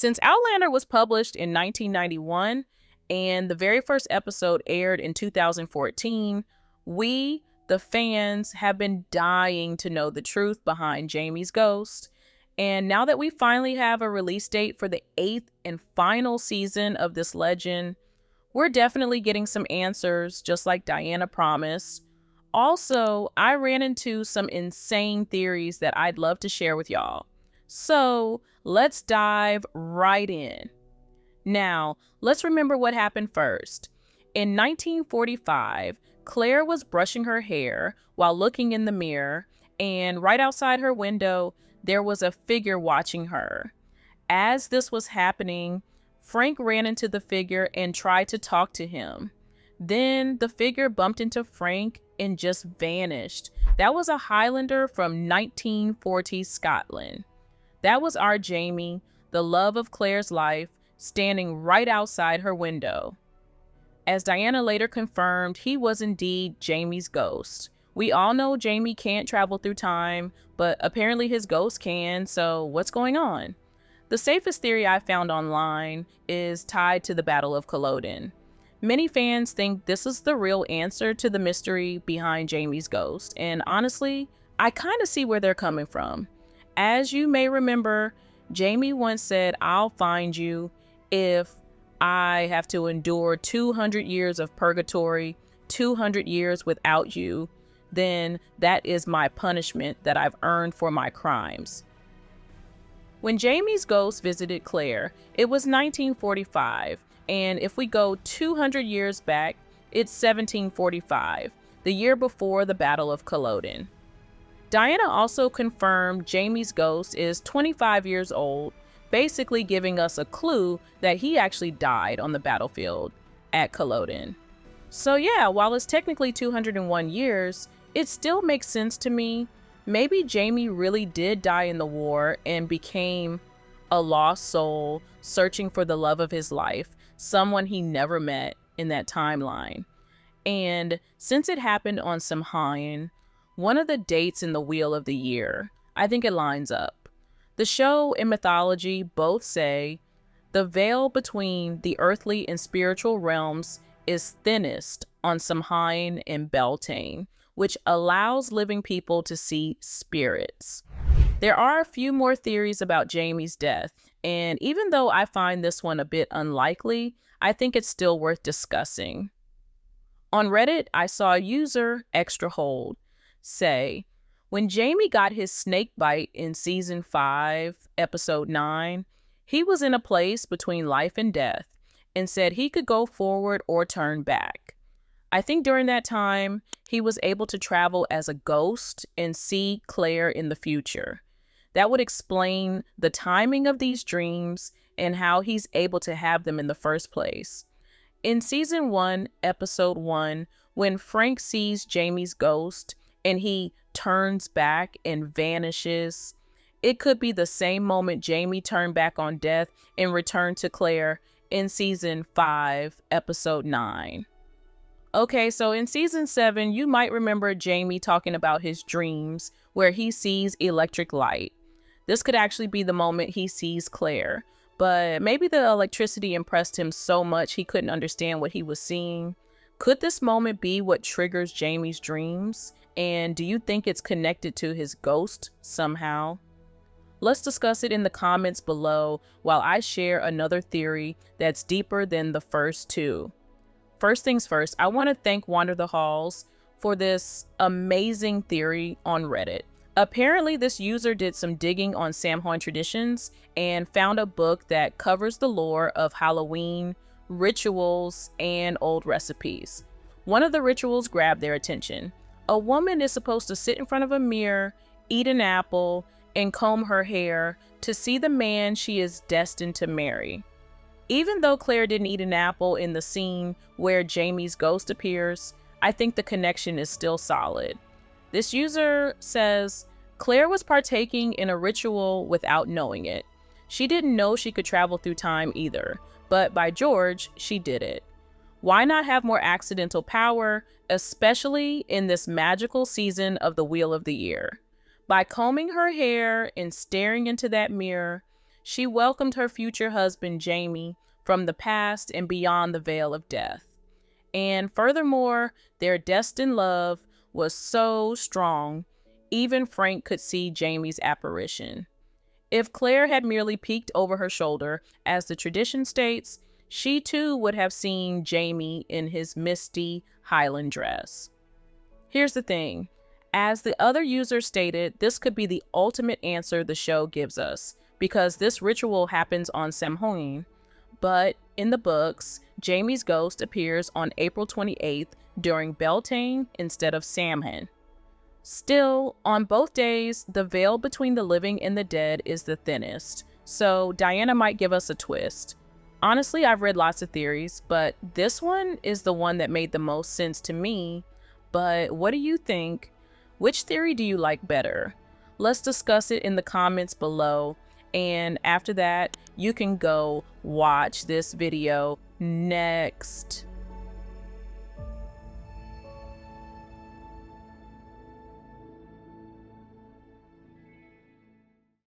Since Outlander was published in 1991 and the very first episode aired in 2014, we, the fans, have been dying to know the truth behind Jamie's ghost. And now that we finally have a release date for the 8th and final season of this legend, we're definitely getting some answers, just like Diana promised. Also, I ran into some insane theories that I'd love to share with y'all. So let's dive right in. Now, let's remember what happened first. In 1945, Claire was brushing her hair while looking in the mirror, and right outside her window, there was a figure watching her. As this was happening, Frank ran into the figure and tried to talk to him. Then the figure bumped into Frank and just vanished. That was a Highlander from 1940s Scotland. That was our Jamie, the love of Claire's life, standing right outside her window. As Diana later confirmed, he was indeed Jamie's ghost. We all know Jamie can't travel through time, but apparently his ghost can, so what's going on? The safest theory I found online is tied to the Battle of Culloden. Many fans think this is the real answer to the mystery behind Jamie's ghost, and honestly, I kind of see where they're coming from. As you may remember, Jamie once said, "I'll find you if I have to endure 200 years of purgatory, 200 years without you, then that is my punishment that I've earned for my crimes." When Jamie's ghost visited Claire, it was 1945, and if we go 200 years back, it's 1745, the year before the Battle of Culloden. Diana also confirmed Jamie's ghost is 25 years old, basically giving us a clue that he actually died on the battlefield at Culloden. So yeah, while it's technically 201 years, it still makes sense to me. Maybe Jamie really did die in the war and became a lost soul searching for the love of his life, someone he never met in that timeline. And since it happened on Samhain, one of the dates in the Wheel of the Year, I think it lines up. The show and mythology both say the veil between the earthly and spiritual realms is thinnest on Samhain and Beltane, which allows living people to see spirits. There are a few more theories about Jamie's death, and even though I find this one a bit unlikely, I think it's still worth discussing. On Reddit, I saw a user, Extra Hold, say, when Jamie got his snake bite in season 5, episode 9, he was in a place between life and death and said he could go forward or turn back. I think during that time, he was able to travel as a ghost and see Claire in the future. That would explain the timing of these dreams and how he's able to have them in the first place. In season 1, episode 1, when Frank sees Jamie's ghost and he turns back and vanishes, it could be the same moment Jamie turned back on death and returned to Claire in season 5, episode 9. Okay, so in season 7, you might remember Jamie talking about his dreams where he sees electric light. This could actually be the moment he sees Claire, but maybe the electricity impressed him so much he couldn't understand what he was seeing. Could this moment be what triggers Jamie's dreams? And do you think it's connected to his ghost somehow? Let's discuss it in the comments below while I share another theory that's deeper than the first two. First things first, I want to thank Wander the Halls for this amazing theory on Reddit. Apparently, this user did some digging on Samhain traditions and found a book that covers the lore of Halloween, rituals, and old recipes. One of the rituals grabbed their attention. A woman is supposed to sit in front of a mirror, eat an apple, and comb her hair to see the man she is destined to marry. Even though Claire didn't eat an apple in the scene where Jamie's ghost appears, I think the connection is still solid. This user says, Claire was partaking in a ritual without knowing it. She didn't know she could travel through time either, but by George, she did it. Why not have more accidental power, especially in this magical season of the Wheel of the Year? By combing her hair and staring into that mirror, She welcomed her future husband, Jamie, from the past and beyond the veil of death. And furthermore, their destined love was so strong, even Frank could see Jamie's apparition. If Claire had merely peeked over her shoulder, as the tradition states, she too would have seen Jamie in his misty Highland dress. Here's the thing. As the other user stated, this could be the ultimate answer the show gives us, because this ritual happens on Samhain. But in the books, Jamie's ghost appears on April 28th during Beltane instead of Samhain. Still, on both days, the veil between the living and the dead is the thinnest, so Diana might give us a twist. Honestly, I've read lots of theories, but this one is the one that made the most sense to me. But what do you think? Which theory do you like better? Let's discuss it in the comments below. And after that, you can go watch this video next.